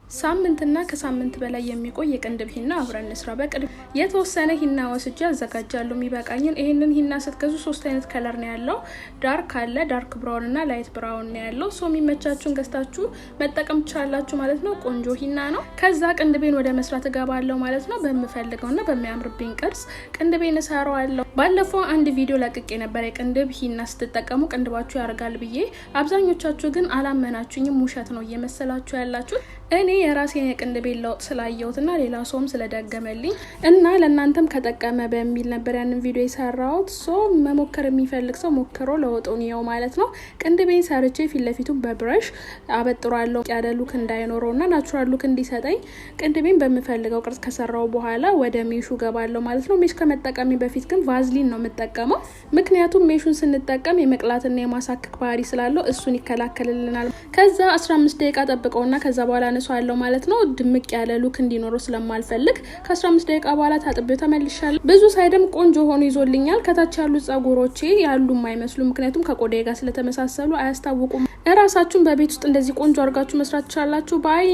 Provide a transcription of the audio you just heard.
ሳምንትና ከሳምንት በላይ የሚቆይ የቅንድብ ሂና አብረን እንስራ። በቅድም የተወሰነ ሂና ወስጄ አዘጋጃለሁ የሚበቃኝን። ይሄንን ሂና ስትገዙ 3 አይነት ከለር ነው ያለው። ዳርክ አለ፣ ዳርክ ብራውን እና ላይት ብራውን ነው ያለው። ሶ የሚመቻችሁን ገዝታችሁ መጠቀም ትችላላችሁ ማለት ነው። ቆንጆ ሂና ነው። ከዛ ቅንድቤን ወደ መስራት እገባለሁ ማለት ነው። በምፈልገውና በሚያምርብኝ ቅርጽ ቅንድቤን እሰራዋለሁ። ባለፈው አንድ ቪዲዮ ለቅቄ ነበር የቅንድብ ሂና ስትጠቀሙ ቅንድባችሁ ያርጋል ብዬ። አብዛኞቻችሁ ግን አላመናችሁኝም፣ ውሸት ነው እየመሰላችሁ ያላችሁ። እኔ የራሴን የቅንድቤን ለውጥ ስላየሁትና ሌላ ሰውም ስለደገመልኝ እና ለእናንተም ከጠቀመ በሚል ነበር ያንን ቪዲዮ የሰራሁት። ሶ መሞከር የሚፈልግ ሰው ሞክሮ ለውጡን ይኸው ማለት ነው። ቅንድቤን ሰርቼ ፊት ለፊቱን በብረሽ አበጥሯለሁ ያለ ሉክ እንዳይኖረውና ናቹራል ሉክ እንዲሰጠኝ። ቅንድቤን በምፈልገው ቅርጽ ከሰራው በኋላ ወደ ሜሹ ገባለሁ ማለት ነው። ሜሽ ከመጠቀሚ በፊት ግን ቫዝሊን ነው የምጠቀመው። ምክንያቱም ሜሹን ስንጠቀም የመቅላትና የማሳከክ ባህሪ ስላለው እሱን ይከላከልልናል። ከዛ 15 ደቂቃ ጠብቀውና ከዛ በኋላ አነሳዋለሁ ማለት ነው። ድምቅ ያለ ሉክ እንዲኖረው ስለማልፈልግ ከ15 ደቂቃ በኋላ ታጥቤው ተመልሻለሁ። ብዙ ሳይደም ቆንጆ ሆኖ ይዞልኛል። ከታች ያሉት ጸጉሮቼ ያሉም አይመስሉ፣ ምክንያቱም ከቆዳዬ ጋር ስለተመሳሰሉ አያስታውቁም። እራሳችሁን በቤት ውስጥ እንደዚህ ቆንጆ አድርጋችሁ መስራት ትችላላችሁ። ባይ